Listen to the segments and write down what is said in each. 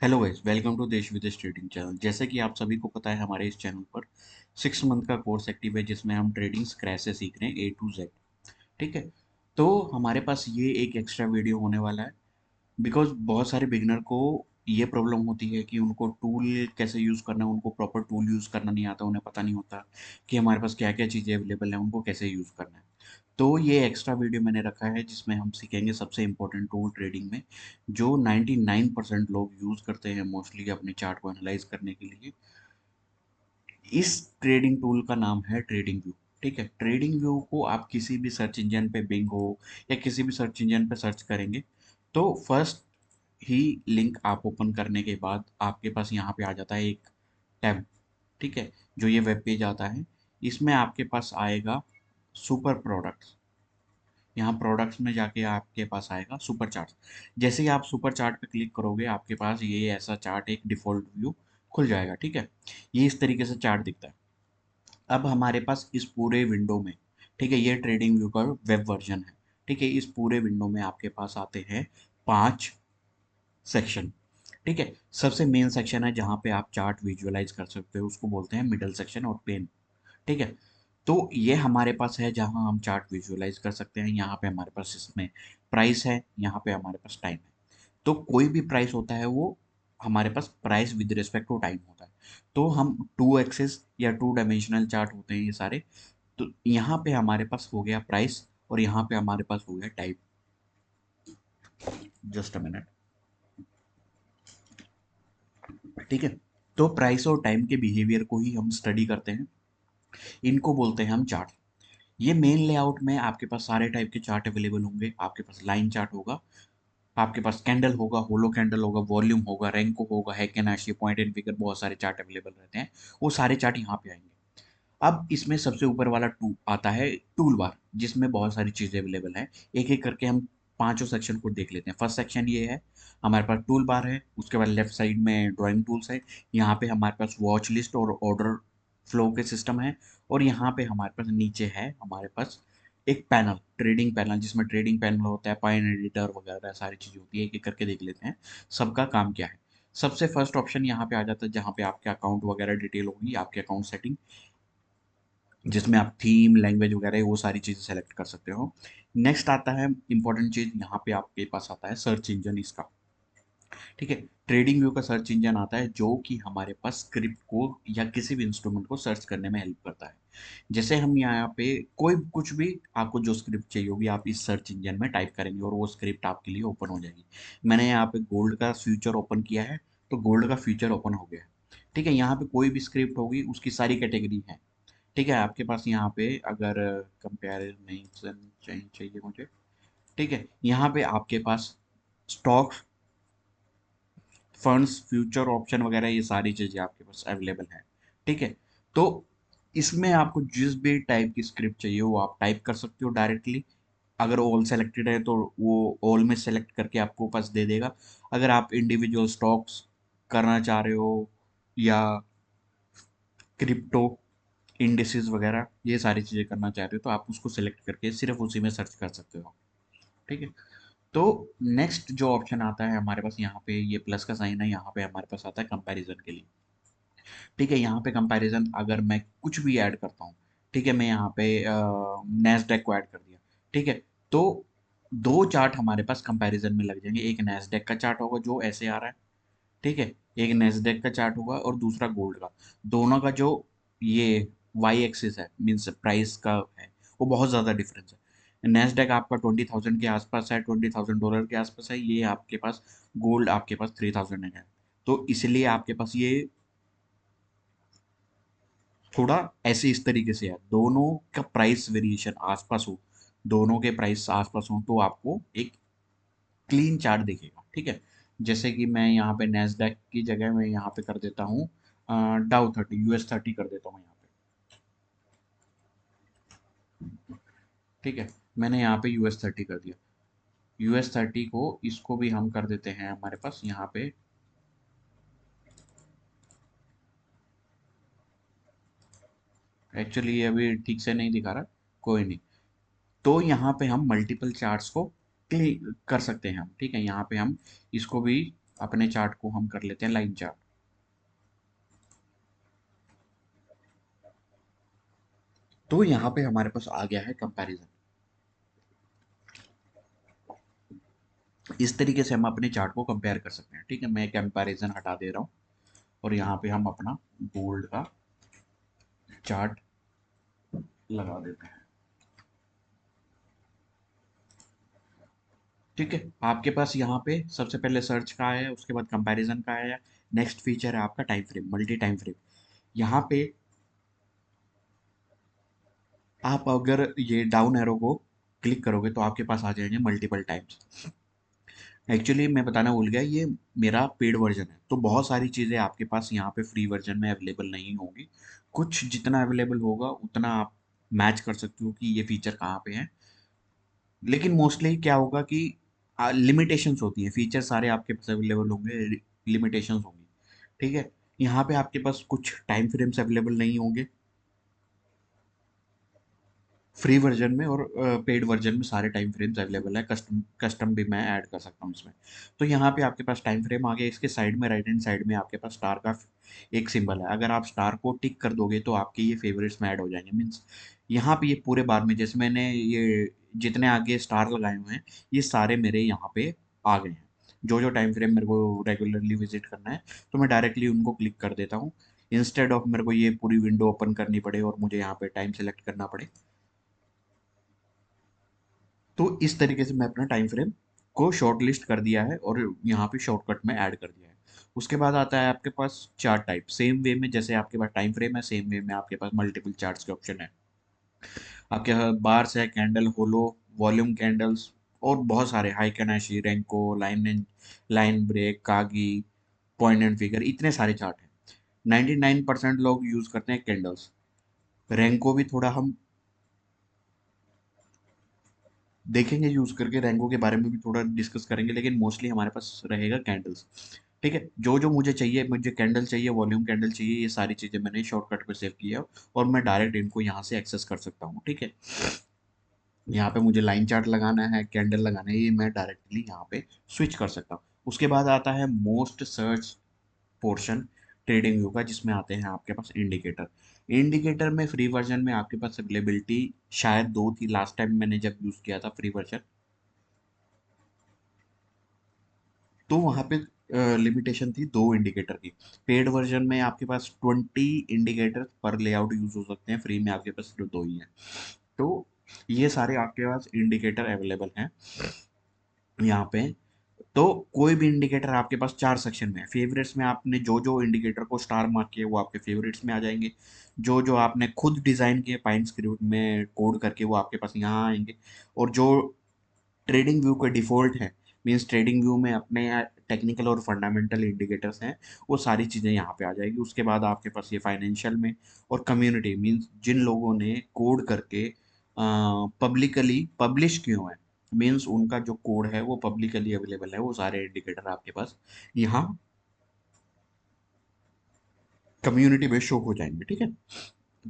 Hello guys, welcome to देश विदेश trading channel. जैसे कि आप सभी को पता है, हमारे इस चैनल पर 6 मंथ का कोर्स एक्टिव है जिसमें हम ट्रेडिंग क्रैश से सीख रहे हैं ए टू जेड। ठीक है। तो हमारे पास ये एक एक्स्ट्रा वीडियो होने वाला है बिकॉज बहुत सारे बिगिनर को ये प्रॉब्लम होती है कि उनको टूल कैसे यूज़ करना है, उनको प्रॉपर टूल यूज़ करना नहीं आता, उन्हें पता नहीं होता कि हमारे पास क्या क्या चीज़ें अवेलेबल हैं, उनको कैसे यूज़ करना है। तो ये एक्स्ट्रा वीडियो मैंने रखा है जिसमें हम सीखेंगे सबसे इम्पोर्टेंट टूल ट्रेडिंग में जो 99% लोग यूज़ करते हैं मोस्टली अपने चार्ट को एनालाइज करने के लिए। इस ट्रेडिंग टूल का नाम है ट्रेडिंग व्यू। ठीक है, ट्रेडिंग व्यू को आप किसी भी सर्च इंजन पे, बिंग हो या किसी भी सर्च इंजन पे सर्च करेंगे तो फर्स्ट ही लिंक आप ओपन करने के बाद आपके पास यहाँ पे आ जाता है एक टैब। ठीक है, जो ये वेब पेज आता है इसमें आपके पास आएगा सुपर प्रोडक्ट्स। यहाँ प्रोडक्ट्स में जाके आपके पास आएगा सुपर चार्ट। जैसे ही आप सुपर चार्ट पे क्लिक करोगे आपके पास ये ऐसा चार्ट एक डिफ़ॉल्ट व्यू खुल जाएगा। ठीक है, ये इस तरीके से चार्ट दिखता है। अब हमारे पास इस पूरे विंडो में, ठीक है, ये ट्रेडिंग व्यू का वेब वर्जन है। ठीक है, इस पूरे विंडो में आपके पास आते हैं 5 सेक्शन। ठीक है, सबसे मेन सेक्शन है जहाँ पे आप चार्ट विजुअलाइज कर सकते हो, उसको बोलते हैं मिडल सेक्शन और पेन। ठीक है, तो ये हमारे पास है जहाँ हम चार्ट विजुअलाइज कर सकते हैं। यहाँ पे हमारे पास इसमें प्राइस है, यहाँ पे हमारे पास टाइम है। तो कोई भी प्राइस होता है वो हमारे पास price with respect to time होता है। तो हम टू एक्सिस या टू डायमेंशनल चार्ट होते हैं ये सारे। तो यहाँ पे हमारे पास हो गया प्राइस और यहाँ पे हमारे पास हो गया टाइम। Just a minute. ठीक है, तो प्राइस और टाइम के बिहेवियर को ही हम स्टडी करते हैं, इनको बोलते हैं हम चार्ट। ये मेन लेआउट में आपके पास सारे टाइप के चार्ट अवेलेबल होंगे। आपके पास लाइन चार्ट होगा, आपके पास कैंडल होगा, होलो कैंडल होगा, वॉल्यूम होगा, रैंको होगा, हैकेनाशी, पॉइंट एंड फिगर, बहुत सारे चार्ट अवेलेबल रहते हैं। वो सारे चार्ट यहाँ पे आएंगे। अब इसमें सबसे ऊपर वाला टू आता है टूल बार, जिसमें बहुत सारी चीज़ें अवेलेबल हैं। एक एक करके हम पांचों सेक्शन को देख लेते हैं। फर्स्ट सेक्शन ये है, हमारे पास टूल बार है। उसके बाद लेफ्ट साइड में ड्राइंग टूल्स है। यहाँ पे हमारे पास वॉच लिस्ट और ऑर्डर फ्लो के सिस्टम है। और यहाँ पे हमारे पास नीचे है हमारे पास एक पैनल, ट्रेडिंग पैनल, जिसमें ट्रेडिंग पैनल होता है, पॉइंट एडिटर वगैरह सारी चीज़ें होती है। एक एक करके देख लेते हैं सबका काम क्या है। सबसे फर्स्ट ऑप्शन यहाँ पे आ जाता है जहाँ पे आपके अकाउंट वगैरह डिटेल होगी, आपके अकाउंट सेटिंग, जिसमें आप थीम, लैंग्वेज वगैरह वो सारी चीज़ें सेलेक्ट कर सकते हो। नेक्स्ट आता है इंपॉर्टेंट चीज़, यहाँ पे आपके पास आता है सर्च इंजन इसका। ठीक है, ट्रेडिंग व्यू का सर्च इंजन आता है जो कि हमारे पास स्क्रिप्ट को या किसी भी इंस्ट्रूमेंट को सर्च करने में हेल्प करता है। जैसे हम यहाँ पे कोई कुछ भी आपको जो स्क्रिप्ट चाहिए होगी आप इस सर्च इंजन में टाइप करेंगे और वो स्क्रिप्ट आपके लिए ओपन हो जाएगी। मैंने यहाँ पे गोल्ड का फ्यूचर ओपन किया है तो गोल्ड का फ्यूचर ओपन हो गया है। ठीक है, यहाँ पे कोई भी स्क्रिप्ट होगी उसकी सारी कैटेगरी है। ठीक है, आपके पास यहाँ पे अगर कंपेरिजन चाहिए मुझे, ठीक है, यहाँ पे आपके पास स्टॉक्स, फंड्स, फ्यूचर ऑप्शन वगैरह ये सारी चीज़ें आपके पास अवेलेबल हैं। ठीक है, तो इसमें आपको जिस भी टाइप की स्क्रिप्ट चाहिए वो आप टाइप कर सकते हो डायरेक्टली। अगर ऑल सेलेक्टेड है तो वो ऑल में सेलेक्ट करके आपको पास दे देगा। अगर आप इंडिविजुअल स्टॉक्स करना चाह रहे हो या क्रिप्टो इंडिसेस वगैरह ये सारी चीज़ें करना चाह रहे हो तो आप उसको सेलेक्ट करके सिर्फ उसी में सर्च कर सकते हो। ठीक है, तो नेक्स्ट जो ऑप्शन आता है हमारे पास, यहाँ पे ये प्लस का साइन है, यहाँ पे हमारे पास आता है कंपैरिजन के लिए। ठीक है, यहाँ पे कंपैरिजन अगर मैं कुछ भी ऐड करता हूँ, ठीक है, मैं यहाँ पे नैस्डैक को ऐड कर दिया। ठीक है, तो दो चार्ट हमारे पास कंपैरिजन में लग जाएंगे। एक नैस्डैक का चार्ट होगा जो ऐसे आ रहा है, ठीक है, एक नैस्डैक का चार्ट होगा और दूसरा गोल्ड का। दोनों का जो ये वाई एक्सिस है, मीन्स प्राइस का है, वो बहुत ज़्यादा डिफरेंस है। नैस्डैक आपका 20,000 के आसपास है, $20,000 के आसपास है। ये आपके पास गोल्ड आपके पास 3,000 है। तो इसलिए आपके पास ये थोड़ा ऐसे इस तरीके से है, दोनों का प्राइस वेरिएशन आसपास हो, दोनों के प्राइस आसपास हो तो आपको एक क्लीन चार्ट दिखेगा। ठीक है, जैसे कि मैं यहाँ पे नैस्डैक की जगह मैं यहाँ पे कर देता हूँ डाउ 30, US 30 कर देता हूँ यहाँ पे। ठीक है, मैंने यहाँ पे US 30 कर दिया। US 30 को इसको भी हम कर देते हैं हमारे पास यहाँ पे। एक्चुअली ये अभी ठीक से नहीं दिखा रहा, कोई नहीं। तो यहाँ पे हम मल्टीपल चार्ट्स को क्लिक कर सकते हैं हम। ठीक है, यहाँ पे हम इसको भी अपने चार्ट को हम कर लेते हैं लाइन चार्ट। तो यहाँ पे हमारे पास आ गया है कंपैरिजन। इस तरीके से हम अपने चार्ट को कंपेयर कर सकते हैं। ठीक है, मैं कंपैरिजन हटा दे रहा हूँ और यहाँ पे हम अपना गोल्ड का चार्ट लगा देते हैं। ठीक है, आपके पास यहाँ पे सबसे पहले सर्च का आया, उसके बाद कंपैरिजन का आया, नेक्स्ट फीचर है आपका time frame, multi time frame. यहाँ पे आप अगर ये डाउन एरो को क्लिक करोगे तो आपके पास आ जाएंगे मल्टीपल टाइम्स। एक्चुअली मैं बताना भूल गया, ये मेरा पेड वर्जन है, तो बहुत सारी चीज़ें आपके पास यहाँ पे फ्री वर्जन में अवेलेबल नहीं होंगी। कुछ जितना अवेलेबल होगा उतना आप मैच कर सकते हो कि ये फीचर कहाँ पे है। लेकिन मोस्टली क्या होगा कि लिमिटेशंस होती हैं, फीचर सारे आपके पास अवेलेबल होंगे, लिमिटेशंस होंगी। ठीक है, यहाँ पे आपके पास कुछ टाइम फ्रेम्स अवेलेबल नहीं होंगे फ्री वर्जन में, और पेड वर्जन में सारे टाइम फ्रेम्स अवेलेबल है। कस्टम कस्टम भी मैं ऐड कर सकता हूँ इसमें। तो यहाँ पे आपके पास टाइम फ्रेम आ गया, इसके साइड में राइट हैंड साइड में आपके पास स्टार का एक सिंबल है। अगर आप स्टार को टिक कर दोगे तो आपके ये फेवरेट्स में ऐड हो जाएंगे। मीन्स यहाँ पे ये पूरे बार में, जैसे मैंने ये जितने आगे स्टार लगाए हुए हैं, ये सारे मेरे यहाँ पे आ गए हैं। जो जो टाइम फ्रेम मेरे को रेगुलरली विजिट करना है, तो मैं डायरेक्टली उनको क्लिक कर देता हूँ, इंस्टेड ऑफ मेरे को ये पूरी विंडो ओपन करनी पड़े और मुझे यहाँ पे टाइम सेलेक्ट करना पड़े। तो इस तरीके से मैं अपना टाइम फ्रेम को शॉर्ट लिस्ट कर दिया है और यहाँ पे शॉर्टकट में ऐड कर दिया है। उसके बाद आता है आपके पास चार्ट टाइप। सेम वे में जैसे आपके पास टाइम फ्रेम है, सेम वे में आपके पास मल्टीपल चार्ट्स के ऑप्शन है। आपके पास बार्स है, कैंडल, होलो, वॉल्यूम कैंडल्स, और बहुत सारे heikin ashi, renko, line break, kagi, point and figure, इतने सारे चार्ट हैं। 99% लोग यूज करते हैं कैंडल्स। रेंको भी थोड़ा हम देखेंगे यूज करके, रैंको के बारे में भी थोड़ा डिस्कस करेंगे, लेकिन मोस्टली हमारे पास रहेगा कैंडल्स। ठीक है, जो जो मुझे चाहिए, मुझे कैंडल चाहिए, वॉल्यूम कैंडल चाहिए, ये सारी चीज़ें मैंने शॉर्टकट पे सेव किया है और मैं डायरेक्ट इनको यहाँ से एक्सेस कर सकता हूँ। ठीक है, यहाँ पे मुझे लाइन चार्ट लगाना है, कैंडल लगाना है, ये मैं डायरेक्टली यहाँ पे स्विच कर सकता हूँ। उसके बाद आता है most search portion trading view का, जिसमें आते हैं आपके पास इंडिकेटर। इंडिकेटर में फ्री वर्जन में आपके पास अवेलेबिलिटी शायद दो थी लास्ट टाइम मैंने जब यूज़ किया था फ्री वर्जन। तो वहाँ पे लिमिटेशन थी दो इंडिकेटर की। पेड वर्जन में आपके पास 20 इंडिकेटर पर लेआउट यूज हो सकते हैं, फ्री में आपके पास सिर्फ दो ही हैं। तो ये सारे आपके पास इंडिकेटर अवेलेबल हैं यहाँ पे। तो कोई भी इंडिकेटर आपके पास चार सेक्शन में है। फेवरेट्स में आपने जो जो इंडिकेटर को स्टार मार्क किए वो आपके फेवरेट्स में आ जाएंगे। जो जो आपने खुद डिज़ाइन किए पाइन स्क्रिप्ट में कोड करके वो आपके पास यहाँ आएंगे। और जो ट्रेडिंग व्यू के डिफ़ॉल्ट है, मीन्स ट्रेडिंग व्यू में अपने टेक्निकल और फंडामेंटल इंडिकेटर्स हैं, वो सारी चीज़ें यहाँ पे आ जाएगी। उसके बाद आपके पास ये फाइनेंशियल में और कम्युनिटी, मीन्स जिन लोगों ने कोड करके पब्लिकली पब्लिश किए हुए हैं, मीन्स उनका जो कोड है वो पब्लिकली अवेलेबल है, वो सारे इंडिकेटर आपके पास यहाँ कम्युनिटी में शो हो जाएंगे। ठीक है,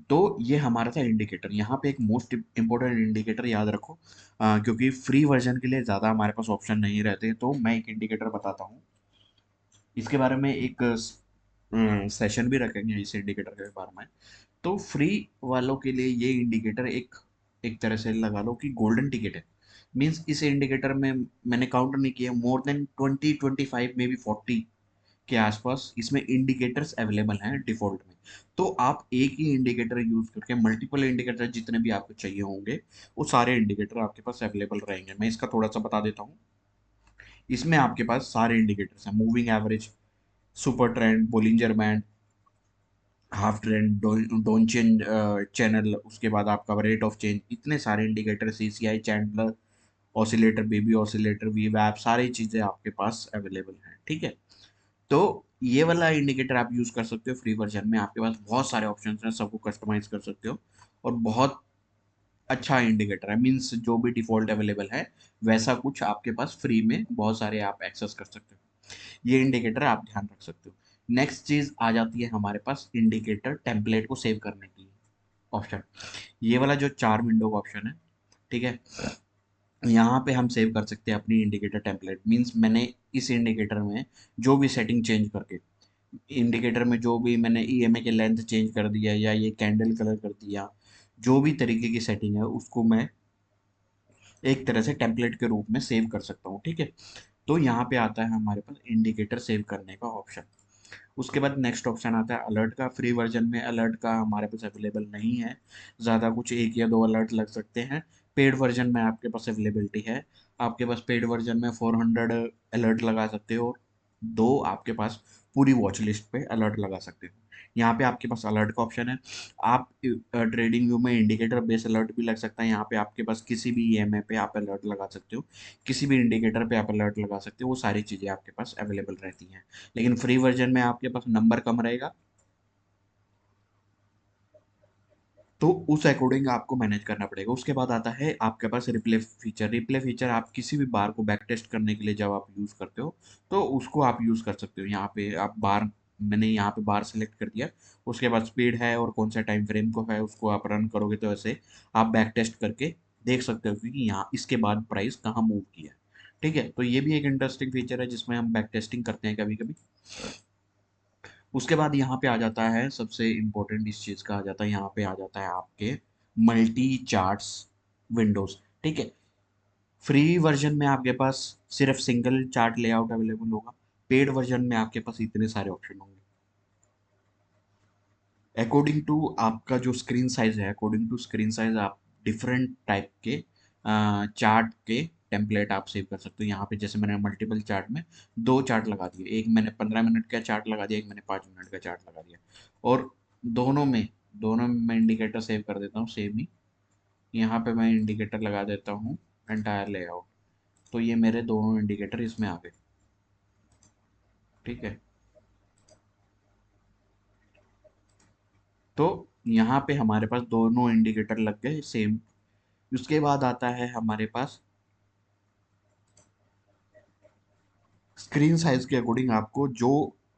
तो ये हमारा था इंडिकेटर। यहाँ पे एक मोस्ट इम्पोर्टेंट इंडिकेटर याद रखो, क्योंकि फ्री वर्जन के लिए ज़्यादा हमारे पास ऑप्शन नहीं रहते, तो मैं एक इंडिकेटर बताता हूँ। इसके बारे में एक सेशन भी रखेंगे इस इंडिकेटर के बारे में। तो फ्री वालों के लिए ये इंडिकेटर एक एक तरह से लगा लो कि गोल्डन टिकट है। मीन्स इस इंडिकेटर में मैंने काउंट नहीं किया, मोर देन 20, 25, मे बी 40 के आसपास इसमें इंडिकेटर्स अवेलेबल हैं डिफ़ॉल्ट में। तो आप एक ही इंडिकेटर यूज़ करके मल्टीपल इंडिकेटर जितने भी आपको चाहिए होंगे, वो सारे इंडिकेटर आपके पास अवेलेबल रहेंगे। मैं इसका थोड़ा-सा बता देता हूँ। इसमें आपके पास सारे इंडिकेटर्स हैं, moving average, super trend, bollinger band, half trend, donchian channel, उसके बाद आपका रेट ऑफ चेंज, इतने सारे indicator, CCI, chandler, oscillator, baby oscillator, वी वैप, सारी चीज़ें आपके पास अवेलेबल हैं। ठीक है? तो ये वाला इंडिकेटर आप यूज़ कर सकते हो फ्री वर्जन में। आपके पास बहुत सारे ऑप्शंस हैं, सबको कस्टमाइज़ कर सकते हो और बहुत अच्छा इंडिकेटर है। मीन्स जो भी डिफ़ॉल्ट अवेलेबल है, वैसा कुछ आपके पास फ्री में बहुत सारे आप एक्सेस कर सकते हो। ये इंडिकेटर आप ध्यान रख सकते हो। नेक्स्ट चीज़ आ जाती है हमारे पास इंडिकेटर टेम्पलेट को सेव करने की ऑप्शन। ये वाला जो 4 विंडो का ऑप्शन है, ठीक है? यहाँ पे हम सेव कर सकते हैं अपनी इंडिकेटर टेम्पलेट, मीन्स मैंने इस इंडिकेटर में जो भी सेटिंग चेंज करके, इंडिकेटर में जो भी मैंने ईएमए के लेंथ चेंज कर दिया या ये कैंडल कलर कर दिया, जो भी तरीके की सेटिंग है उसको मैं एक तरह से टेम्पलेट के रूप में सेव कर सकता हूँ, ठीक है। तो यहाँ पे आता है हमारे पास इंडिकेटर सेव करने का ऑप्शन। उसके बाद नेक्स्ट ऑप्शन आता है अलर्ट का। फ्री वर्जन में अलर्ट का हमारे पास अवेलेबल नहीं है, ज़्यादा कुछ एक या दो अलर्ट लग सकते हैं। पेड वर्जन में आपके पास अवेलेबिलिटी है। आपके पास पेड वर्जन में 400 अलर्ट लगा सकते हो, और दो आपके पास पूरी वॉच लिस्ट पे अलर्ट लगा सकते हो। यहाँ पे आपके पास अलर्ट का ऑप्शन है। आप ट्रेडिंग व्यू में इंडिकेटर बेस अलर्ट भी लग सकता है। यहाँ पे आपके पास किसी भी ईएमए पे आप अलर्ट लगा सकते हो, किसी भी इंडिकेटर पे आप अलर्ट लगा सकते हो, वो सारी चीज़ें आपके पास अवेलेबल रहती हैं। लेकिन फ्री वर्जन में आपके पास नंबर कम रहेगा, तो उस अकॉर्डिंग आपको मैनेज करना पड़ेगा। उसके बाद आता है आपके पास रिप्ले फीचर। रिप्ले फीचर आप किसी भी बार को बैक टेस्ट करने के लिए जब आप यूज़ करते हो, तो उसको आप यूज़ कर सकते हो। यहाँ पे आप बार, मैंने यहाँ पे बार सेलेक्ट कर दिया, उसके बाद स्पीड है और कौन सा टाइम फ्रेम को है उसको आप रन करोगे, तो ऐसे आप बैक टेस्ट करके देख सकते हो कि यहाँ इसके बाद प्राइस कहाँ मूव किया है, ठीक है। तो ये भी एक इंटरेस्टिंग फीचर है जिसमें हम बैक टेस्टिंग करते हैं कभी कभी। उसके बाद यहाँ पे आ जाता है सबसे इम्पोर्टेंट, इस चीज़ का आ जाता है, यहाँ पे आ जाता है आपके मल्टी चार्ट्स विंडोज, ठीक है। फ्री वर्जन में आपके पास सिर्फ सिंगल चार्ट लेआउट अवेलेबल होगा। पेड वर्जन में आपके पास इतने सारे ऑप्शन होंगे। अकॉर्डिंग टू आपका जो स्क्रीन साइज है, अकॉर्डिंग टू स्क्रीन साइज आप डिफरेंट टाइप के चार्ट के टेम्पलेट आप सेव कर सकते हो। यहाँ पे जैसे मैंने मल्टीपल चार्ट में दो चार्ट लगा दिए, एक मैंने 15 मिनट का चार्ट लगा दिया, एक मैंने 5 मिनट का चार्ट लगा दिया, और दोनों में दोनों में मैं इंडिकेटर सेव कर देता हूँ सेम ही। यहाँ पे मैं इंडिकेटर लगा देता हूँ एंटायर लेआउट, तो ये मेरे दोनों इंडिकेटर इसमें आ गए, ठीक है। तो यहाँ पे हमारे पास दोनों इंडिकेटर लग गए सेम। उसके बाद आता है हमारे पास स्क्रीन साइज के अकॉर्डिंग आपको जो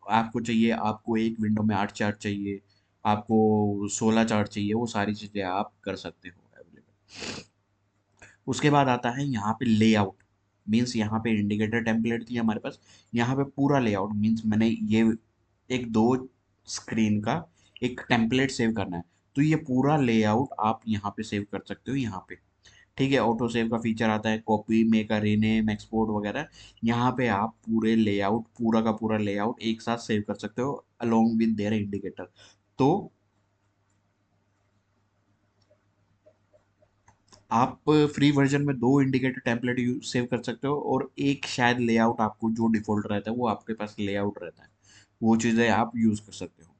आपको चाहिए, आपको एक विंडो में 8 चार्ट चाहिए, आपको 16 चार्ट चाहिए, वो सारी चीज़ें आप कर सकते हो अवेलेबल। उसके बाद आता है यहाँ पे लेआउट, मीन्स यहाँ पे इंडिकेटर टेम्पलेट थी हमारे पास, यहाँ पे पूरा लेआउट मीन्स मैंने ये एक दो स्क्रीन का एक टेम्पलेट सेव करना है, तो ये पूरा लेआउट आप यहाँ पे सेव कर सकते हो यहाँ पे, ठीक है। ऑटो सेव का फीचर आता है, copy make a rename export वगैरह। यहाँ पे आप पूरे लेआउट, पूरा का पूरा लेआउट एक साथ सेव कर सकते हो अलोंग विद देयर इंडिकेटर। तो आप फ्री वर्जन में दो इंडिकेटर टेम्पलेट सेव कर सकते हो, और एक शायद लेआउट आपको जो डिफ़ॉल्ट रहता है वो आपके पास लेआउट रहता है, वो चीज़ें आप यूज़ कर सकते हो।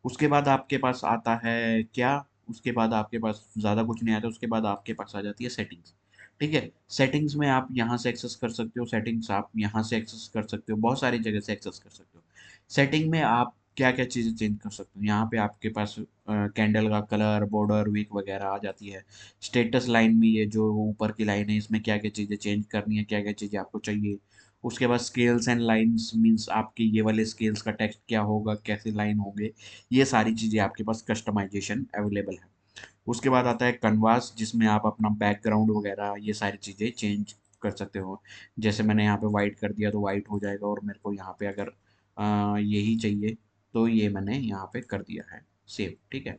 उसके बाद आपके पास आता है क्या, उसके बाद आपके पास ज़्यादा कुछ नहीं आता, उसके बाद आपके पास आ जाती है सेटिंग्स, ठीक है। सेटिंग्स में आप यहाँ से एक्सेस कर सकते हो, सेटिंग्स आप यहाँ से एक्सेस कर सकते हो, बहुत सारी जगह से एक्सेस कर सकते हो। सेटिंग में आप क्या क्या चीज़ें चेंज कर सकते हो, यहाँ पे आपके पास कैंडल का कलर, बॉर्डर, विक वगैरह आ जाती है। स्टेटस लाइन में ये जो ऊपर की लाइन है, इसमें क्या क्या चीज़ें चेंज करनी है, क्या क्या चीज़ें आपको चाहिए। उसके बाद स्केल्स एंड लाइंस, मीन्स आपके ये वाले स्केल्स का टेक्स्ट क्या होगा, कैसे लाइन होंगे, ये सारी चीज़ें आपके पास कस्टमाइजेशन अवेलेबल है। उसके बाद आता है कनवास, जिसमें आप अपना बैकग्राउंड वगैरह ये सारी चीज़ें चेंज कर सकते हो। जैसे मैंने यहाँ पे वाइट कर दिया तो वाइट हो जाएगा, और मेरे को यहाँ पे अगर यही चाहिए तो ये मैंने यहाँ पे कर दिया है सेव, ठीक है।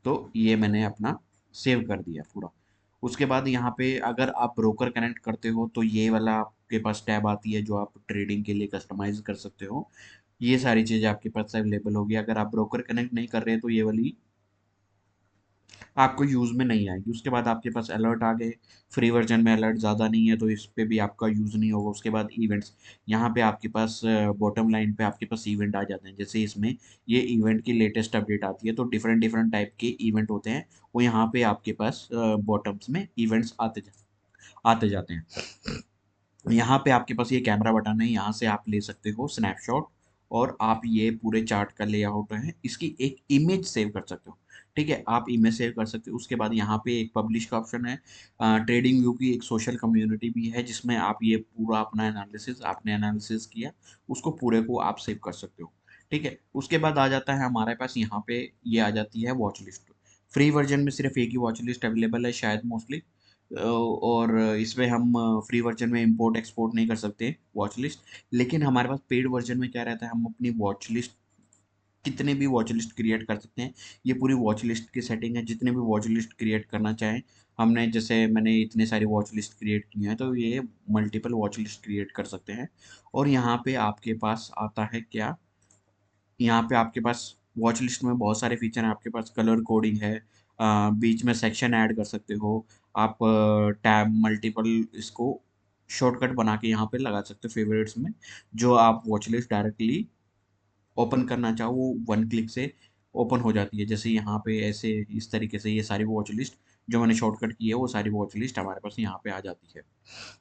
तो ये मैंने अपना सेव कर दिया पूरा। उसके बाद यहाँ पे अगर आप ब्रोकर कनेक्ट करते हो तो ये वाला आपके पास टैब आती है जो आप ट्रेडिंग के लिए कस्टमाइज कर सकते हो। ये सारी चीज़ें आपके पास अवेलेबल होगी। अगर आप ब्रोकर कनेक्ट नहीं कर रहे तो ये वाली आपको यूज़ में नहीं आएगी। उसके बाद आपके पास अलर्ट आ गए। फ्री वर्जन में अलर्ट ज़्यादा नहीं है तो इस पे भी आपका यूज़ नहीं होगा। उसके बाद इवेंट्स, यहाँ पे आपके पास बॉटम लाइन पे आपके पास इवेंट आ जाते हैं। जैसे इसमें ये इवेंट की लेटेस्ट अपडेट आती है तो डिफरेंट डिफरेंट टाइप के इवेंट होते हैं, वो यहाँ पे आपके पास बॉटम्स में इवेंट्स आते जाते हैं। यहाँ पे आपके पास ये कैमरा बटन है, यहाँ से आप ले सकते हो स्नैपशॉट, और आप ये पूरे चार्ट का लेआउट है इसकी एक इमेज सेव कर सकते हो, ठीक है। आप इमेज सेव कर सकते हो। उसके बाद यहाँ पे एक पब्लिश का ऑप्शन है। ट्रेडिंग व्यू की एक सोशल कम्युनिटी भी है जिसमें आप ये पूरा अपना एनालिसिस, आपने एनालिसिस किया उसको पूरे को आप सेव कर सकते हो, ठीक है। उसके बाद आ जाता है हमारे पास यहाँ पे ये आ जाती है वॉच लिस्ट। फ्री वर्जन में सिर्फ एक ही वॉच लिस्ट अवेलेबल है शायद मोस्टली, और इसमें हम फ्री वर्जन में इंपोर्ट एक्सपोर्ट नहीं कर सकते वॉच लिस्ट। लेकिन हमारे पास पेड वर्जन में क्या रहता है, हम अपनी वॉच लिस्ट कितने भी वॉच लिस्ट क्रिएट कर सकते हैं। ये पूरी वॉच लिस्ट की सेटिंग है, जितने भी वॉच लिस्ट क्रिएट करना चाहें हमने, जैसे मैंने इतने सारी वॉच लिस्ट क्रिएट की हैं तो ये मल्टीपल वॉच लिस्ट क्रिएट कर सकते हैं। और यहाँ पे आपके पास आता है क्या, यहाँ पे आपके पास वॉच लिस्ट में बहुत सारे फीचर हैं। आपके पास कलर कोडिंग है, बीच में सेक्शन ऐड कर सकते हो आप, टैब मल्टीपल इसको शॉर्टकट बना के यहाँ पे लगा सकते हो फेवरेट्स में। जो आप वॉच लिस्ट डायरेक्टली ओपन करना चाहो वो वन क्लिक से ओपन हो जाती है। जैसे यहाँ पे ऐसे इस तरीके से ये सारी वॉच लिस्ट जो मैंने शॉर्टकट की है वो सारी वॉच लिस्ट हमारे पास यहाँ पे आ जाती है।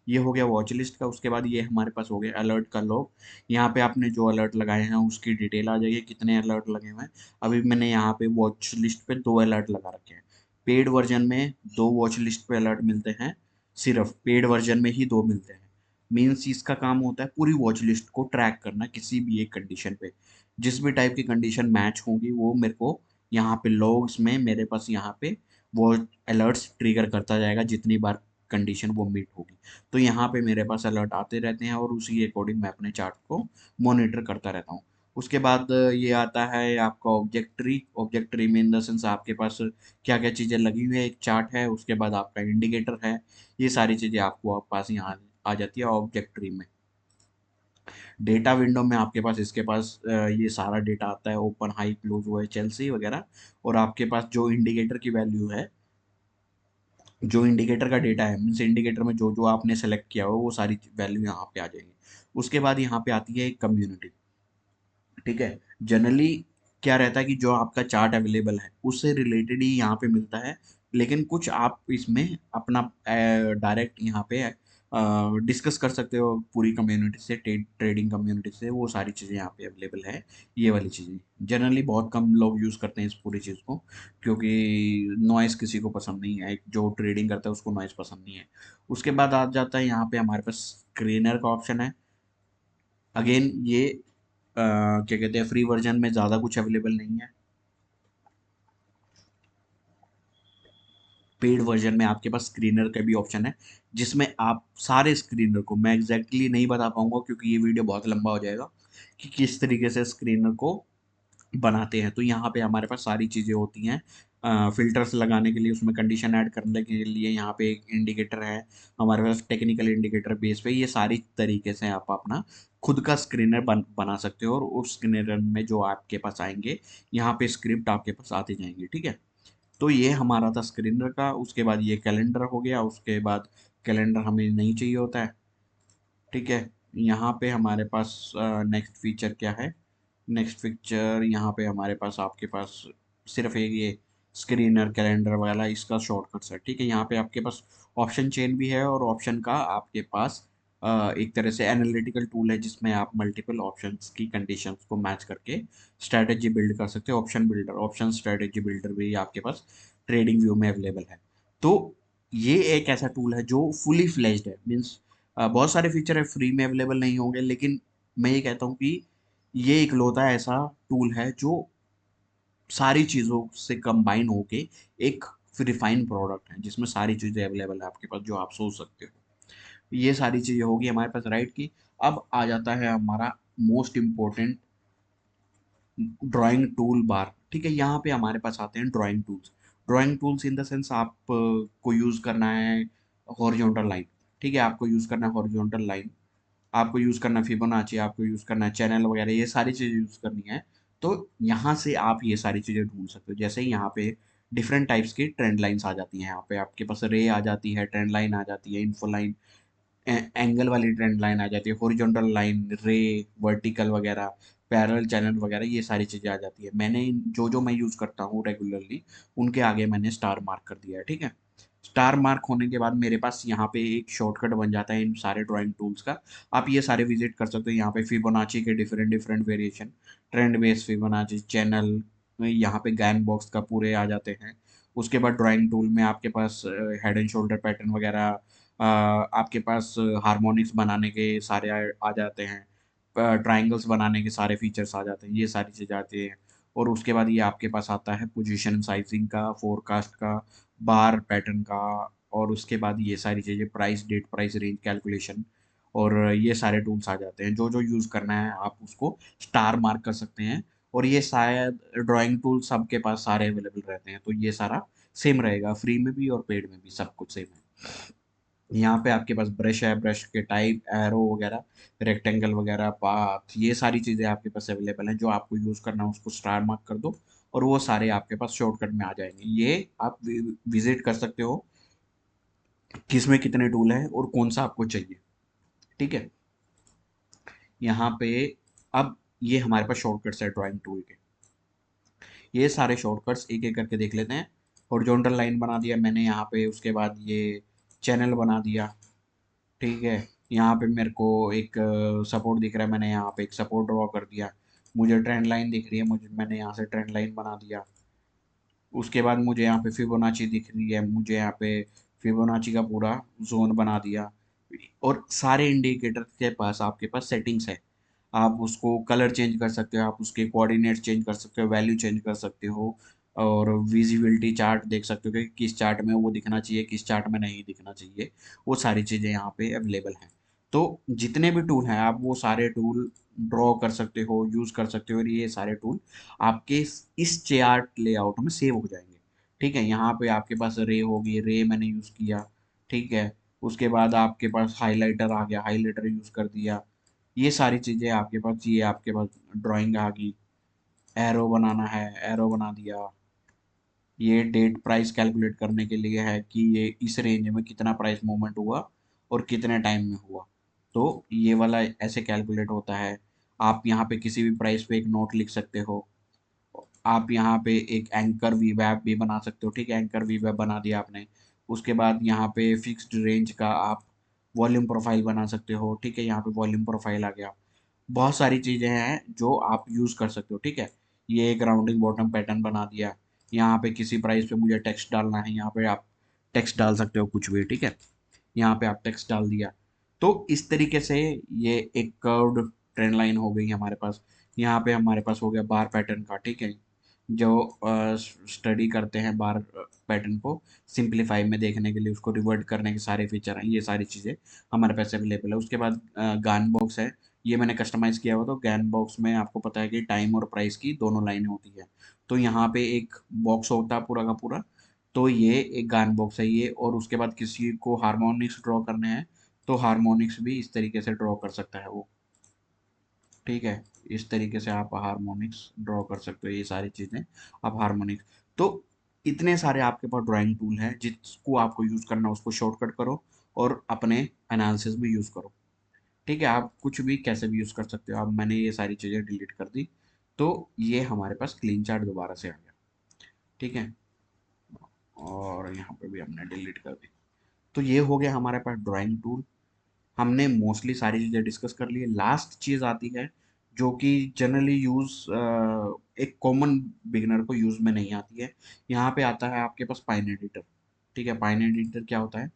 ये हो गया वॉच लिस्ट का। उसके बाद ये हमारे पास हो गया अलर्ट का लॉग। यहाँ पे आपने जो अलर्ट लगाए हैं उसकी डिटेल आ जाएगी, कितने अलर्ट लगे हुए हैं। अभी मैंने यहाँ पे वॉच लिस्ट पे 2 अलर्ट लगा रखे हैं। पेड वर्जन में 2 वॉच लिस्ट पे अलर्ट मिलते हैं, सिर्फ पेड वर्जन में ही 2 मिलते हैं। मीन्स इसका काम होता है पूरी वॉच लिस्ट को ट्रैक करना किसी भी एक कंडीशन पे। जिस भी टाइप की कंडीशन मैच होगी वो मेरे को यहाँ पे लॉग्स में मेरे पास यहाँ पे वो अलर्ट्स ट्रिगर करता जाएगा जितनी बार कंडीशन वो मीट होगी। तो यहाँ पे मेरे पास अलर्ट आते रहते हैं और उसी के अकॉर्डिंग मैं अपने चार्ट को मॉनिटर करता रहता हूँ। उसके बाद ये आता है आपका ऑब्जेक्ट ट्री। ऑब्जेक्ट ट्री में इन द सेंस आपके पास क्या क्या चीज़ें लगी हुई है, एक चार्ट है, उसके बाद आपका इंडिकेटर है। ये सारी चीज़ें आपको आप पास यहाँ आ जाती है ऑब्जेक्ट ट्री में। डेटा विंडो में आपके पास इसके पास ये सारा डेटा आता है, ओपन हाई क्लोज वो है चेल्सी वगैरह। और आपके पास जो इंडिकेटर की वैल्यू है, जो इंडिकेटर का डेटा है, मीन्स इंडिकेटर में जो जो आपने सेलेक्ट किया हो वो सारी वैल्यू यहाँ पे आ जाएगी। उसके बाद यहाँ पे आती है एक कम्युनिटी। ठीक है, जनरली क्या रहता है कि जो आपका चार्ट अवेलेबल है उससे रिलेटेड ही यहाँ पे मिलता है। लेकिन कुछ आप इसमें अपना डायरेक्ट यहाँ पे डिस्कस कर सकते हो पूरी कम्युनिटी से, ट्रेडिंग कम्युनिटी से। वो सारी चीज़ें यहाँ पे अवेलेबल है। ये वाली चीज़ें जनरली बहुत कम लोग यूज़ करते हैं इस पूरी चीज़ को, क्योंकि नॉइज़ किसी को पसंद नहीं है, जो ट्रेडिंग करता है उसको नॉइज़ पसंद नहीं है। उसके बाद आ जाता है यहाँ पे हमारे पास स्क्रीनर का ऑप्शन है। अगेन ये क्या कहते हैं, फ्री वर्जन में ज़्यादा कुछ अवेलेबल नहीं है। पेड वर्जन में आपके पास स्क्रीनर का भी ऑप्शन है, जिसमें आप सारे स्क्रीनर को, मैं एग्जैक्टली नहीं बता पाऊंगा क्योंकि ये वीडियो बहुत लंबा हो जाएगा, कि किस तरीके से स्क्रीनर को बनाते हैं। तो यहाँ पे हमारे पास सारी चीज़ें होती हैं। फिल्टर्स लगाने के लिए, उसमें कंडीशन ऐड करने के लिए यहाँ पे एक इंडिकेटर है हमारे पास, टेक्निकल इंडिकेटर बेस पे। ये सारी तरीके से आप अपना खुद का स्क्रीनर बना सकते हो, और उस स्क्रीनर में जो आपके पास आएंगे यहाँ पे स्क्रिप्ट आपके पास आती जाएंगी। ठीक है, तो ये हमारा था स्क्रीनर का। उसके बाद ये कैलेंडर हो गया। उसके बाद कैलेंडर हमें नहीं चाहिए होता है। ठीक है, यहाँ पे हमारे पास नेक्स्ट फीचर क्या है। नेक्स्ट फीचर यहाँ पे हमारे पास, आपके पास सिर्फ एक ये स्क्रीनर कैलेंडर वाला इसका शॉर्टकट्स है। ठीक है, यहाँ पे आपके पास ऑप्शन चेन भी है, और ऑप्शन का आपके पास एक तरह से एनालिटिकल टूल है जिसमें आप मल्टीपल ऑप्शंस की कंडीशंस को मैच करके स्ट्रैटेजी बिल्ड कर सकते हो। Option builder, option strategy builder भी आपके पास ट्रेडिंग व्यू में अवेलेबल है। तो ये एक ऐसा टूल है जो फुली फ्लेज्ड है। मीन्स बहुत सारे फीचर है फ्री में अवेलेबल नहीं होंगे, लेकिन मैं ये कहता हूँ कि ये इकलौता ऐसा टूल है जो सारी चीज़ों से कंबाइन होके एक रिफाइन प्रोडक्ट है, जिसमें सारी चीज़ें अवेलेबल है आपके पास जो आप सोच सकते हो। ये सारी चीज़ें होगी हमारे पास राइट की। अब आ जाता है हमारा most important, drawing tool bar. ठीक है, यहाँ पे हमारे पास आते हैं drawing tools. Drawing tools in the sense आप को यूज़ करना है हॉरिजॉन्टल लाइन। ठीक है, आपको यूज़ करना है हॉरिजॉन्टल लाइन, आपको यूज़ करना है फिबोनाची, आपको यूज़ करना है चैनल वगैरह, ये सारी चीज़ें यूज़ करनी है। तो यहाँ से आप ये सारी चीज़ें ढूंढ सकते हो। जैसे ही यहाँ पे डिफरेंट टाइप्स की ट्रेंड लाइंस आ जाती हैं, यहाँ पे आपके पास रे आ जाती है, ट्रेंड लाइन आ जाती है, इन्फो लाइन, एंगल वाली ट्रेंड लाइन आ जाती है, हॉरिजॉन्टल लाइन, रे, वर्टिकल वगैरह, पैरेलल चैनल वगैरह, ये सारी चीज़ें आ जाती है। मैंने जो जो मैं यूज़ करता हूँ रेगुलरली उनके आगे मैंने स्टार मार्क कर दिया है। ठीक है, स्टार मार्क होने के बाद मेरे पास यहाँ पे एक शॉर्टकट बन जाता है इन सारे ड्राइंग टूल्स का। आप ये सारे विजिट कर सकते हो। यहाँ पे फिबोनाची के different different variation, trend base Fibonacci, channel, यहाँ पे गैन बॉक्स का पूरे आ जाते हैं। उसके बाद ड्राइंग टूल में आपके पास हेड एंड शोल्डर पैटर्न वगैरह, आपके पास हार्मोनिक्स बनाने के सारे आ जाते हैं, ट्राइंगल्स बनाने के सारे फीचर्स आ जाते हैं, ये सारी चीज़ें आती हैं। और उसके बाद ये आपके पास आता है पोजीशन साइजिंग का, फोरकास्ट का, बार पैटर्न का, और उसके बाद ये सारी चीज़ें price, date price, range calculation और ये सारे टूल्स आ जाते हैं। जो जो यूज़ करना है आप उसको स्टार मार्क कर सकते हैं और ये शायद ड्राइंग टूल सबके पास सारे अवेलेबल रहते हैं, तो ये सारा सेम रहेगा, फ्री में भी और पेड में भी सब कुछ सेम है। यहाँ पे आपके पास ब्रश है, ब्रश के टाइप, एरो वगैरह, रेक्टेंगल वगैरह, पाथ, ये सारी चीज़ें आपके पास अवेलेबल हैं। जो आपको यूज़ करना है उसको स्टार मार्क कर दो और वो सारे आपके पास शॉर्टकट में आ जाएंगे। ये आप विजिट कर सकते हो किसमें कितने टूल हैं और कौन सा आपको चाहिए। ठीक है, यहाँ पे अब ये हमारे पास शॉर्टकट्स है ड्राइंग टूल के। ये सारे शॉर्टकट्स एक एक करके देख लेते हैं। हॉरिजॉन्टल लाइन बना दिया मैंने यहाँ पे, उसके बाद ये चैनल बना दिया। ठीक है, यहाँ पे मेरे को एक सपोर्ट दिख रहा है, मैंने यहाँ पे एक सपोर्ट ड्रॉ कर दिया। मुझे ट्रेंड लाइन दिख रही है, मुझे मैंने यहाँ से ट्रेंड लाइन बना दिया। उसके बाद मुझे यहाँ पे फिबोनाची दिख रही है, मुझे यहाँ पे फिबोनाची का पूरा जोन बना दिया। और सारे इंडिकेटर के पास आपके पास सेटिंग्स है। आप उसको कलर चेंज कर सकते हो, आप उसके कोऑर्डिनेट्स चेंज कर सकते हो, वैल्यू चेंज कर सकते हो और विजिबिलिटी चार्ट देख सकते हो कि किस चार्ट में वो दिखना चाहिए, किस चार्ट में नहीं दिखना चाहिए। वो सारी चीज़ें यहाँ पे अवेलेबल हैं। तो जितने भी टूल हैं आप वो सारे टूल ड्रॉ कर सकते हो, यूज़ कर सकते हो और ये सारे टूल आपके इस चार्ट लेआउट में सेव हो जाएंगे। ठीक है, यहाँ पे आपके पास रे होगी, रे मैंने यूज़ किया। ठीक है, उसके बाद आपके पास हाइलाइटर आ गया, हाइलाइटर यूज़ कर दिया। ये सारी चीज़ें आपके पास, ये आपके पास ड्राइंग आ गई। एरो बनाना है, एरो बना दिया। ये डेट प्राइस कैलकुलेट करने के लिए है कि ये इस रेंज में कितना प्राइस मूवमेंट हुआ और कितने टाइम में हुआ। तो ये वाला ऐसे कैलकुलेट होता है। आप यहाँ पे किसी भी प्राइस पे एक नोट लिख सकते हो। आप यहाँ पे एक एंकर वीवैप भी बना सकते हो। ठीक है, एंकर वीवैप बना दिया आपने। उसके बाद यहाँ पे फिक्स्ड रेंज का आप वॉल्यूम प्रोफाइल बना सकते हो। ठीक है, यहाँ पे वॉल्यूम प्रोफाइल आ गया। बहुत सारी चीज़ें हैं जो आप यूज़ कर सकते हो। ठीक है, ये एक राउंडिंग बॉटम पैटर्न बना दिया। यहाँ पे किसी प्राइस पे मुझे टेक्स्ट डालना है, यहाँ पे आप टेक्स्ट डाल सकते हो कुछ भी। ठीक है, यहाँ पे आप टेक्स्ट डाल दिया। तो इस तरीके से ये एक कर्व्ड ट्रेंड लाइन हो गई हमारे पास। यहाँ पे हमारे पास हो गया बार पैटर्न का। ठीक है, जो स्टडी करते हैं बार पैटर्न को सिंप्लीफाई में देखने के लिए, उसको रिवर्ट करने के सारे फीचर हैं, ये सारी चीज़ें हमारे पास अवेलेबल है। उसके बाद गान बॉक्स है, ये मैंने कस्टमाइज़ किया हुआ। तो गैन बॉक्स में आपको पता है कि टाइम और प्राइस की दोनों लाइनें होती है। तो यहाँ पे एक बॉक्स होता है पूरा का पूरा। तो ये एक गान बॉक्स है ये। और उसके बाद किसी को हारमोनिक्स ड्रॉ करने हैं तो हारमोनिक्स भी इस तरीके से ड्रॉ कर सकता है वो। ठीक है, इस तरीके से आप हारमोनिक्स ड्रॉ कर सकते हो, ये सारी चीज़ें आप हारमोनिक्स। तो इतने सारे आपके पास ड्राइंग टूल हैं, जिसको आपको यूज़ करना है उसको शॉर्टकट करो और अपने एनालिसिस में यूज़ करो। ठीक है, आप कुछ भी कैसे भी यूज़ कर सकते हो। अब मैंने ये सारी चीज़ें डिलीट कर दी, तो ये हमारे पास क्लीन चार्ट दोबारा से आ गया। ठीक है, और यहाँ पे भी हमने डिलीट कर दी। तो ये हो गया हमारे पास ड्राइंग टूल। हमने मोस्टली सारी चीज़ें डिस्कस कर ली है। लास्ट चीज़ आती है जो कि जनरली यूज़ एक कॉमन बिगिनर को यूज़ में नहीं आती है। यहाँ पे आता है आपके पास पाइन एडिटर। ठीक है, पाइन एडिटर क्या होता है?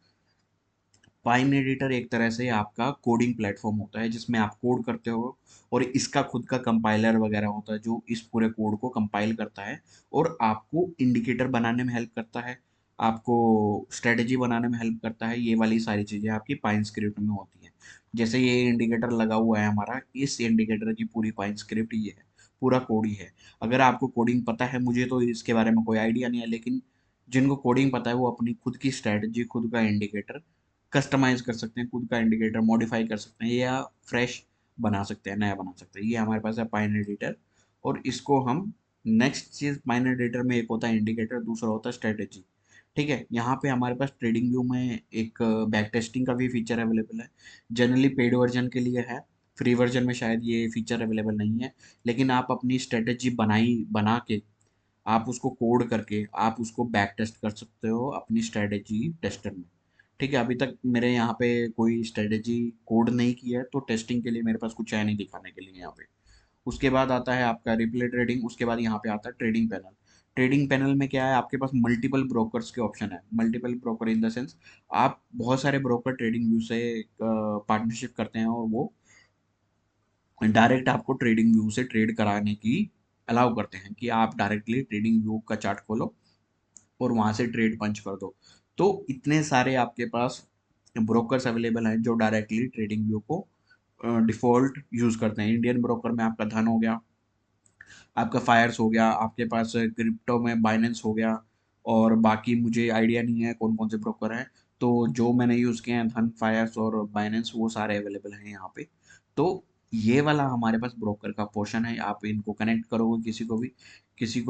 पाइन एडिटर एक तरह से आपका कोडिंग प्लेटफॉर्म होता है जिसमें आप कोड करते हो और इसका खुद का कंपाइलर वगैरह होता है जो इस पूरे कोड को कंपाइल करता है और आपको इंडिकेटर बनाने में हेल्प करता है, आपको स्ट्रेटजी बनाने में हेल्प करता है। ये वाली सारी चीज़ें आपकी पाइन स्क्रिप्ट में होती हैं। जैसे ये इंडिकेटर लगा हुआ है हमारा, इस इंडिकेटर की पूरी पाइन स्क्रिप्ट ये है, पूरा कोड ही है। अगर आपको कोडिंग पता है, मुझे तो इसके बारे में कोई आइडिया नहीं है, लेकिन जिनको कोडिंग पता है वो अपनी खुद की स्ट्रेटजी, खुद का इंडिकेटर कस्टमाइज कर सकते हैं, खुद का इंडिकेटर मॉडिफाई कर सकते हैं या फ्रेश बना सकते हैं, नया बना सकते हैं। ये हमारे पास है पाइन एडिटर। और इसको हम नेक्स्ट चीज़, पाइन एडिटर में एक होता है इंडिकेटर, दूसरा होता है स्ट्रेटेजी। ठीक है, यहाँ पे हमारे पास ट्रेडिंग व्यू में एक बैक टेस्टिंग का भी फीचर अवेलेबल है। जनरली पेड वर्जन के लिए है, फ्री वर्जन में शायद ये फीचर अवेलेबल नहीं है। लेकिन आप अपनी स्ट्रेटेजी बना के आप उसको कोड करके आप उसको बैक टेस्ट कर सकते हो अपनी स्ट्रेटेजी टेस्टर में। ठीक है, अभी तक मेरे यहाँ पे कोई स्ट्रेटेजी कोड नहीं किया है, तो टेस्टिंग के लिए मेरे पास कुछ है नहीं दिखाने के लिए यहाँ पे। उसके बाद आता है आपका रिप्ले ट्रेडिंग। उसके बाद यहाँ पे आता है ट्रेडिंग पैनल। ट्रेडिंग पैनल में क्या है, आपके पास मल्टीपल ब्रोकर्स के ऑप्शन है। Multiple broker in the sense आप बहुत सारे ब्रोकर ट्रेडिंग व्यू से पार्टनरशिप करते हैं और वो डायरेक्ट आपको ट्रेडिंग व्यू से ट्रेड कराने की अलाउ करते हैं कि आप डायरेक्टली ट्रेडिंग व्यू का चार्ट खोलो और वहाँ से ट्रेड पंच कर दो। तो इतने सारे आपके पास ब्रोकर्स अवेलेबल हैं जो डायरेक्टली ट्रेडिंग व्यू को डिफ़ॉल्ट यूज़ करते हैं। इंडियन ब्रोकर में आपका धन हो गया, आपका फायर्स हो गया, आपके पास क्रिप्टो में बाइनेंस हो गया, और बाकी मुझे आइडिया नहीं है कौन कौन से ब्रोकर हैं। तो जो मैंने यूज़ किए हैं धन, फायर्स और बाइनेंस, वो सारे अवेलेबल हैं यहाँ पे। तो ये वाला हमारे पास ब्रोकर का पोर्शन है। आप इनको कनेक्ट करोगे, किसी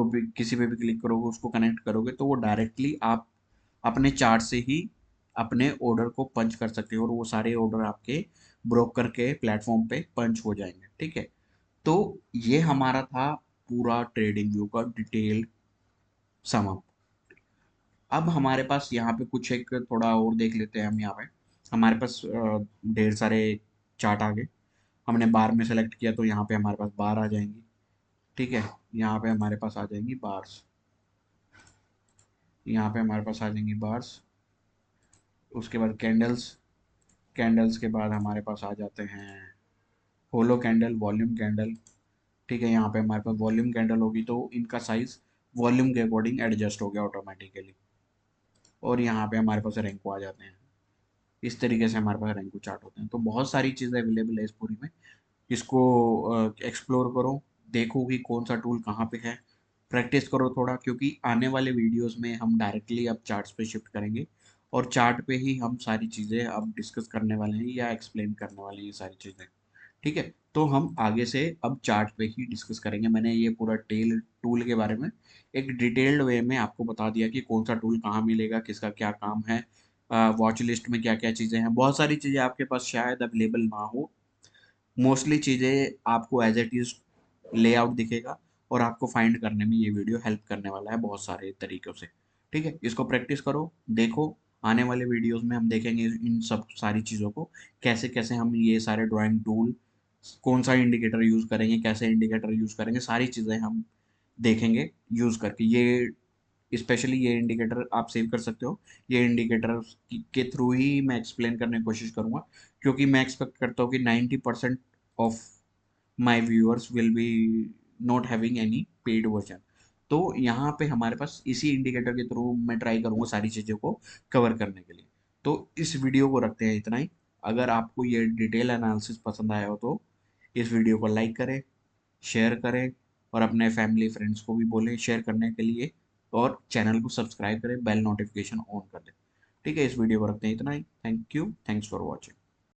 पे भी क्लिक करोगे, उसको कनेक्ट करोगे, तो वो डायरेक्टली आप अपने चार्ट से ही अपने ऑर्डर को पंच कर सकते हो, और वो सारे ऑर्डर आपके ब्रोकर के प्लेटफॉर्म पे पंच हो जाएंगे। ठीक है, तो ये हमारा था पूरा ट्रेडिंग व्यू का डिटेल समअप। अब हमारे पास यहाँ पे कुछ एक थोड़ा और देख लेते हैं हम। यहाँ पे हमारे पास ढेर सारे चार्ट आ गए। हमने बार में सेलेक्ट किया तो यहाँ पे हमारे पास बार आ जाएंगी। ठीक है, यहाँ पे हमारे पास आ जाएंगी बार्स, यहाँ पे हमारे पास आ जाएंगी बार्स। उसके बाद कैंडल्स, कैंडल्स के बाद हमारे पास आ जाते हैं होलो कैंडल, वॉल्यूम कैंडल। ठीक है, यहाँ पे हमारे पास वॉल्यूम कैंडल होगी तो इनका साइज वॉल्यूम के अकॉर्डिंग एडजस्ट हो गया ऑटोमेटिकली, और यहाँ पे हमारे पास रैंको आ जाते हैं। इस तरीके से हमारे पास रैंको चार्ट होते हैं। तो बहुत सारी चीज़ें अवेलेबल है इस पूरी में। इसको एक्सप्लोर करो, देखो कि कौन सा टूल कहाँ पे है, प्रैक्टिस करो थोड़ा, क्योंकि आने वाले वीडियोस में हम डायरेक्टली अब चार्ट्स पे शिफ्ट करेंगे, और चार्ट पे ही हम सारी चीज़ें अब डिस्कस करने वाले हैं या एक्सप्लेन करने वाले हैं ये सारी चीज़ें। ठीक है, तो हम आगे से अब चार्ट पे ही डिस्कस करेंगे। मैंने ये पूरा टेल टूल के बारे में एक डिटेल्ड वे में आपको बता दिया कि कौन सा टूल कहाँ मिलेगा, किसका क्या काम है, वॉच लिस्ट में क्या क्या चीज़ें हैं। बहुत सारी चीज़ें आपके पास शायद अवेलेबल ना हो, मोस्टली चीज़ें आपको एज इट इज़ लेआउट दिखेगा, और आपको फाइंड करने में ये वीडियो हेल्प करने वाला है बहुत सारे तरीक़ों से। ठीक है, इसको प्रैक्टिस करो, देखो। आने वाले वीडियोस में हम देखेंगे इन सब सारी चीज़ों को, कैसे कैसे हम ये सारे ड्राइंग टूल, कौन सा इंडिकेटर यूज़ करेंगे, कैसे इंडिकेटर यूज़ करेंगे, सारी चीज़ें हम देखेंगे यूज़ करके। ये स्पेशली ये इंडिकेटर आप सेव कर सकते हो। ये इंडिकेटर के थ्रू ही मैं एक्सप्लेन करने की कोशिश करूँगा, क्योंकि मैं एक्सपेक्ट करता हूँ कि 90% of my viewers will be not having any paid version. तो यहाँ पे हमारे पास इसी इंडिकेटर के थ्रू मैं ट्राई करूँगा सारी चीज़ों को कवर करने के लिए। तो इस वीडियो को रखते हैं इतना ही। अगर आपको ये डिटेल एनालिसिस पसंद आया हो तो इस वीडियो को लाइक करें, शेयर करें, और अपने फैमिली फ्रेंड्स को भी बोलें शेयर करने के लिए, और चैनल को सब्सक्राइब करें, बेल नोटिफिकेशन ऑन कर दें। ठीक है, इस वीडियो को रखते हैं इतना ही। Thank you, thanks for watching.